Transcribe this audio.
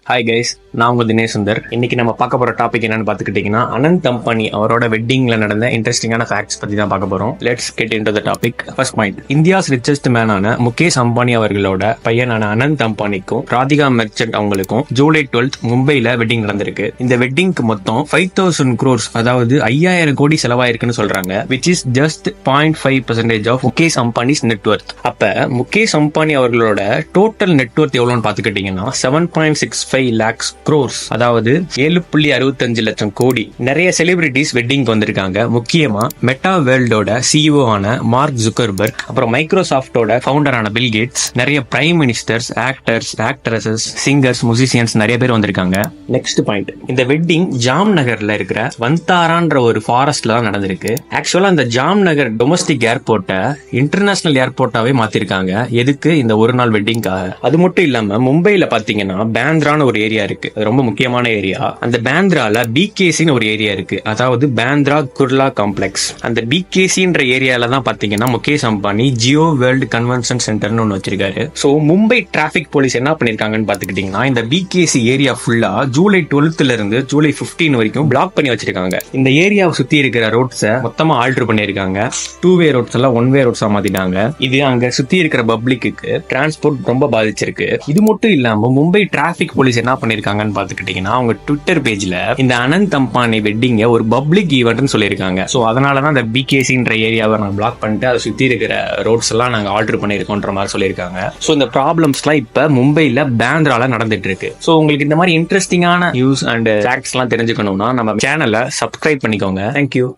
Hi guys, நான் உங்க தினேஷ் சுந்தர். இன்னைக்கு நம்ம பார்க்க போற டாபிக் என்னன்னு பாத்துக்கிட்டீங்கன்னா, அனந்த் அம்பானி அவரோட வெட்டிங்ல நடந்த இன்ட்ரெஸ்டிங்கான ஃபேக்ட்ஸ் பத்தி தான் பார்க்க போறோம். Let's get into the topic. First point, India's richest மேனான முகேஷ் அம்பானி அவர்களோட பையனான அனந்த் அம்பானிக்கும் ராதிகா மெர்ச்சன்ட் அவங்களுக்கும் ஜூலை 12 மும்பைல வெட்டிங் நடந்திருக்கு. இந்த வெட்டிங்க்கு மொத்தம் 5,000 crores, அதாவது 5,000 கோடி செலவாயிருக்குன்னு சொல்றாங்க, which is just 0.5% of Mukesh Ambani's net worth. அப்ப முகேஷ் அம்பானி அவர்களோட டோட்டல் நெட்வொர்த் எவ்வளவுன்னு பாத்துக்கிட்டீங்கன்னா 7.65 lakhs crores, அதாவது 7.65 லட்சம் கோடி. நிறைய செலிபிரிட்டிஸ் வெட்டிங் வந்திருக்காங்க. முக்கியமா மெட்டா வேர்ல்டோட சிஇஓ ஆன மார்க் ஜுக்கர்பர்க், அப்புறம் மைக்ரோசாஃப்டோட ஃபவுண்டரான பில் கேட்ஸ், நிறைய prime ministers, actors, actresses, singers, musicians நிறைய பேர் வந்திருக்காங்க. நெக்ஸ்ட் பாயிண்ட், இந்த வெட்டிங் ஜாம் நகர்ல இருக்கிற வந்தாரான்ற ஒரு ஃபாரஸ்ட்ல தான் நடந்திருக்கு. ஆக்சுவலா இந்த ஜாம் நகர் டொமஸ்டிக் ஏர்போர்ட்டை இன்டர்நேஷனல் ஏர்போர்ட்டாவே மாத்திருக்காங்க. எதுக்கு? இந்த ஒரு நாள் வெட்டிங்காக. அது மட்டும் இல்லாம மும்பைல பாத்தீங்கன்னா பேந்திரான ஒரு ஏரியா இருக்கு, ரொம்ப முக்கியமான ஏரியா. அந்த பேந்திரால பிகேசின்னு ஒரு ஏரியா இருக்கு, அதாவது பேந்திரா குர்லா காம்ப்ளெக்ஸ். அந்த பிகேசின்ற ஏரியால தான் பாத்தீங்கன்னா முகேஷ் அம்பானி ஜியோ வேர்ல்டு கன்வென்ஷன் சென்டர்னு ஒன்னு வச்சிருக்காரு. சோ மும்பை டிராபிக் போலீஸ் என்ன பண்ணிருக்காங்கன்னு பாத்துக்கிட்டீங்கன்னா, இந்த பிகேசி ஏரியா ஃபுல்லா ஜூலை 12ல இருந்து ஜூலை 15 வரைக்கும் பிளாக் பண்ணி வச்சிருக்காங்க. இந்த ஏரியாவை சுத்தி இருக்கிற ரோட்ஸை மொத்தமா ஆல்டர் பண்ணிருக்காங்க. 2-வே ரோட்ஸ் எல்லாம் 1-வே ரோட்ஸா மாத்திட்டாங்க. இது அங்க சுத்தி இருக்கிற பப்ளிக்கு டிரான்ஸ்போர்ட் ரொம்ப பாதிச்சிருக்கு. இது மட்டும் இல்லாம மும்பை டிராபிக் போலீஸ் என்ன பண்ணிருக்காங்கன்னு பாத்துக்கிட்டீங்கன்னா, அவங்க ட்விட்டர் பேஜ்ல இந்த அனந்த் அம்பானி வெட்டிங்க ஒரு பப்ளிக் ஈவென்ட்னு சொல்லியிருக்காங்க. சோ அதனாலதான் இந்த பிகேசின்ற ஏரியாவை நாங்க பிளாக் பண்ணிட்டு அதை சுத்தி இருக்கிற ரோட்ஸ் எல்லாம் நாங்க ஆல்டர் பண்ணிருக்கோன்ற மாதிரி சொல்லியிருக்காங்க. சோ இந்த ப்ராப்ளம்ஸ் எல்லாம் இப்ப மும்பைல பேந்திரால நடந்துட்டு இருக்கு. சோ உங்களுக்கு இந்த மாதிரி இன்ட்ரெஸ்டிங்கான நியூஸ் அண்ட் ஃபேக்ட்ஸ் எல்லாம் தெரிஞ்சுக்கணும்னா நம்ம சேனலை சப்ஸ்கிரைப் பண்ணிக்கோங்க. தேங்க்யூ.